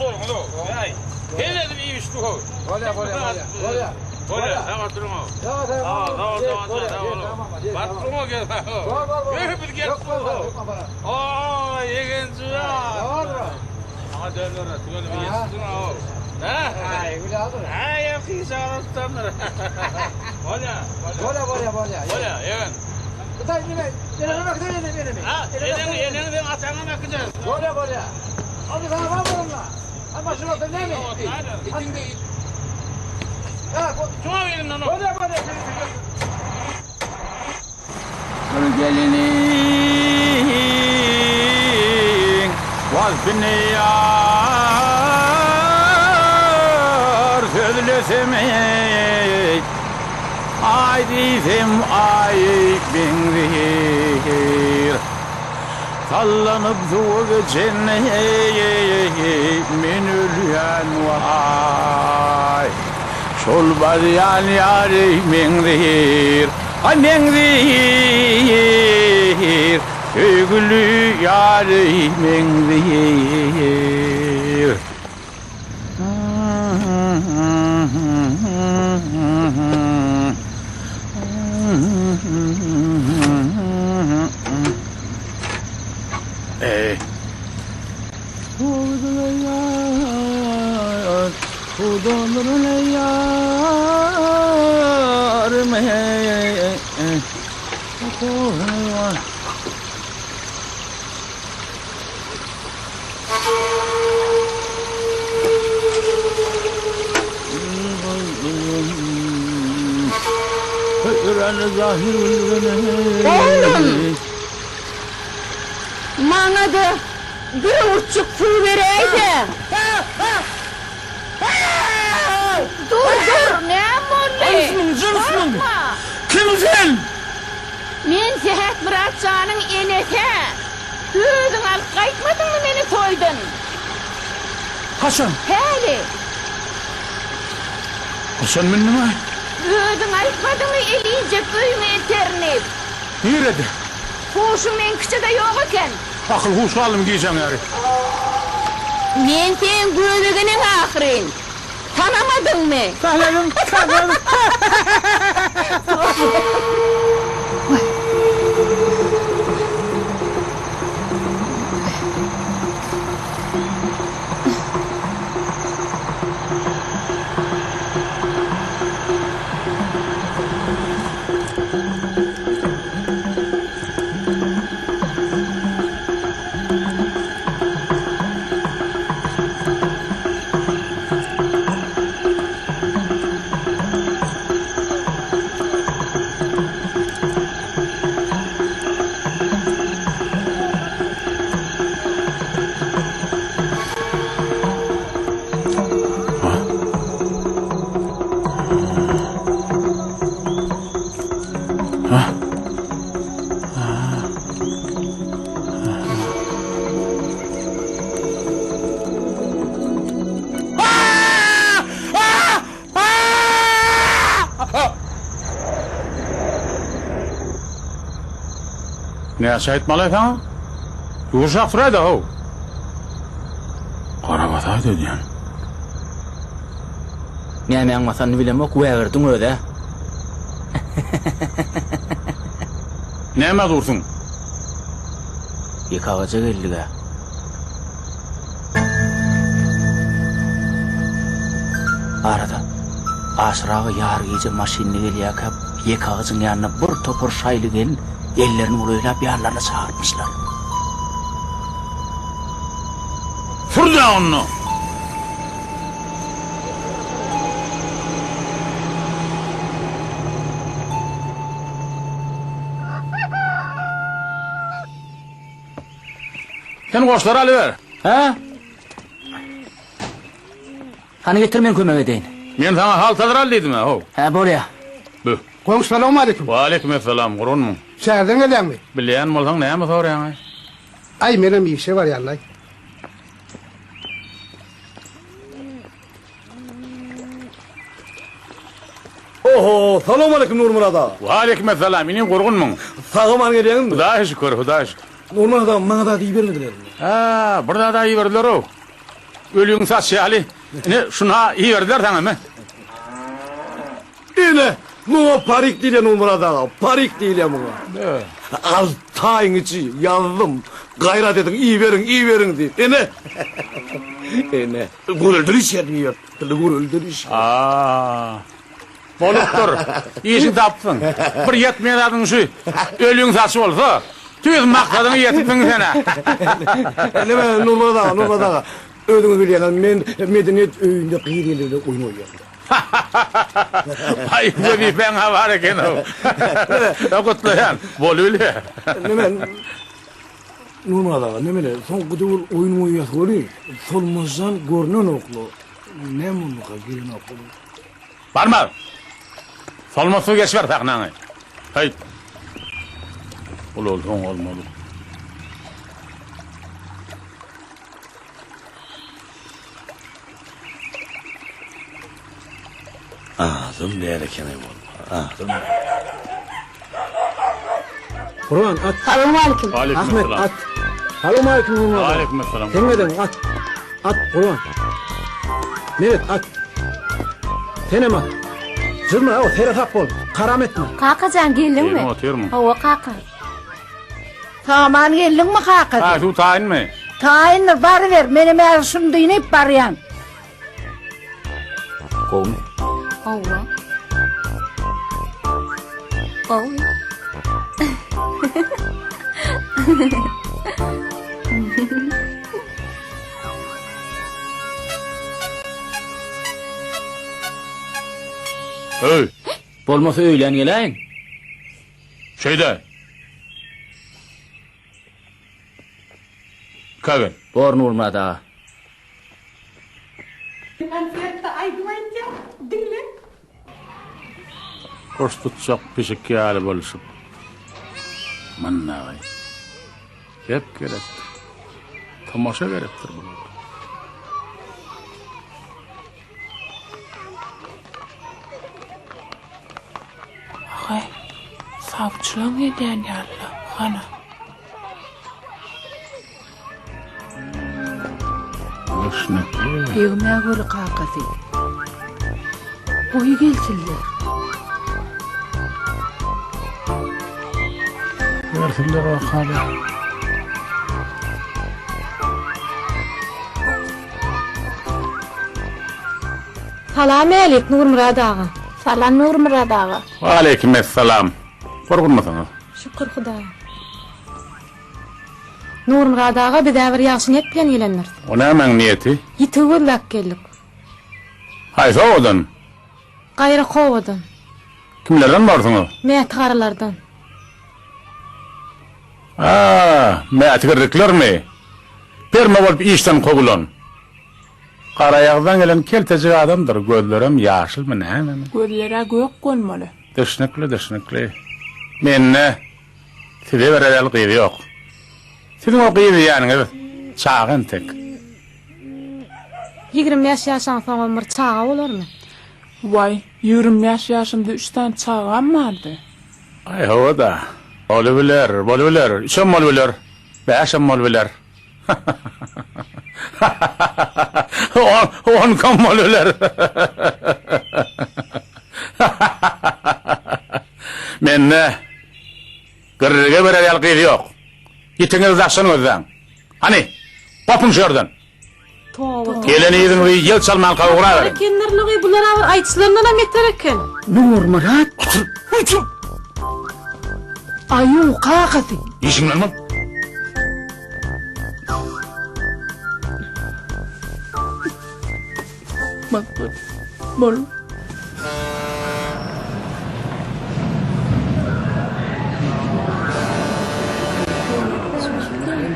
sorun oğlum. Ay. Hele de iyi iş bu. Olya. Olya, tamam durma. Tamam. Batırma gel. Bir gel. Oo, yegenci ya. Ama dönüyor. Tügül bir yesin o. Ha? Ay, öyle aldı. Ay, yapayım sana. Olya, yegen. Kıtay ne? Elene. Ha, elini de atana bakacağız. Olya. Hadi sana var bununla. Ama şunu da ne mi? İtin de Ha, Şuna verin lan o. olya. Gelinin vasfını yar sözlesem ay dizem ay bindir sallanıp zuğa geçen min ölüyen vay şol baryan yari mindir Annendir, ögülü yârimendir. Oğlum! Bana da bir uçuk su vereydi. Dur, ne var Cınsın! Kimsin? Men Sehet Murat Can'ın enesi. Özün alıp kaytmadın mı beni toydun? Hasan! Heli, Hasan minni mi? özün alıpmadın mı eleyecek öyüme eternip? Nerede? Hoşun men kıçıda yok iken. Akıl huş alım giyeceğim yani. Men sen gözügünün ahirin. Tanımadın mı? Tanıdım. Ne Seyit Malek ha? Yuşak Fred o. Karabataydı diyen. Näme anmasanny bilemok wägirdiň öde. Näme dursun? Ýekagaja geldige. Arada aşragy ýar gije maşinni gelýäkap ýekagasyň ýanyna bir topur şaýly gelin ellerini uloýlap ýarlaryna çağırtmışlar. Fırda onu. Sen koşları alıver. Ha? Hani getir men kömek edeyin. Men sana haltalar al dedim ha. Ha bolýa. Bu. Konuş selam aleyküm. Wa aleykümselam. Gurun mu? Şehirden gelen mi? Bilýän bolsaň näme soraýan? Ay benim bir şey var yanlay. Oho, salam aleyküm Nurmurada. Wa aleykümselam. Meni gurgunmun. Sağıman gelýäňmi? Hudaýa şükür, Hudaýa şükür. Nurmurada maňa da diýip bermediler. Ha, burada da ýerler o. ölüyün saçyalı. Ne şuna iyi verdiler sana mı? Yine buna parik değil Nurmurat ağa. Parik değil buna. Al tayın içi yazdım. Gayret edin iyi verin deyip. Ene. Gürüldürüş ediyor. Gürüldürüş. Boluktur. İyisini taptın. Bir yetmeyen adın şu. Ölüyün saçı olsa. Tüyüz maksadını yetiptin sana. Neme Nurmurat ağa. Ödünü bileyen men medeniyet öğünde kıyırıyla oyun oynuyorum. Ay bu bir ben var eken o. Okutlayan. Bol öyle. Neme Nurmurat ağa neme son gıdıvır oyun oynuyor oluyor. Solmazdan görünen oklu. Ne munuka girin oklu. Barma. Solma su geç ver taknağını. Hayt. Ol olmalı. Ağzım değerken Ağzım. Kurban at. Selamünaleyküm. Ahmet at. Selamünaleyküm Nurmurat ağa. Aleykümselam. Sen neden at. At kurban. Evet at. Senem at. Zırma o terefak bol. Karam etme. Kakacan geldin mi? Otuyor mu? Hava kaka. Tamam geldin mi kaka? Ha şu tayin mi? Tayinler bari ver. Benim erşim dinip barayan. Kovme. Hava. Hava. Hey. Bolmasa öýlen geleýin. Şeyde. Kavin. Bor Nurmurat ağa. Hoş tutacak pişik yağlı boluşup. Mannağay. Hep gerektir. Tamaşa gerektir bunu. Ay, savcılığın eden yalla, hana. Hoşnaklı. Evime göre kakası. Boyu gelsinler. Versinler o haber. Selamünaleyküm Nurmurat ağa. Salam Nurmurat ağa. Aleykümselam. Korkunmasana. Şükür Hudaýa. Nurmurat ağa bir däwir ýaşy net bilen gelenler. O nämeň niyeti? Ýitibirlek geldik. Haysa odan. Gaýra kowadan, Kimlerden barsın o? mätgarlardan. Mätigirlikler mi? Perme bolup işten kogulan. Qarayağdan gelen kelteci adamdır. Gözlerim yaşıl mı näme mi? Gözlere gök golmaly. Dışnıklı. Menne size verel qyby yok. Sizin o qyby ýanyňyz çağın tek. 20 ýaşaşan soň bir çağa bolarmy? Vay, 20 yaşında 3 tane çağam vardı. Ay hava da. Bolbiler. Şom bolbiler. Beşem bolbiler. On kam bolbiler. Menne gırrıga berel qyby yok. Ýetiňiz daşan özden. Hani? Popun şerden. Towa. Geleni ýygyň we ýel çalman gawra berin. Kendirligi bular awar aýtçylaryndan hem yeter eken. Nurmurat. Aýu kakasy. İşiňden mi? Bak, bol.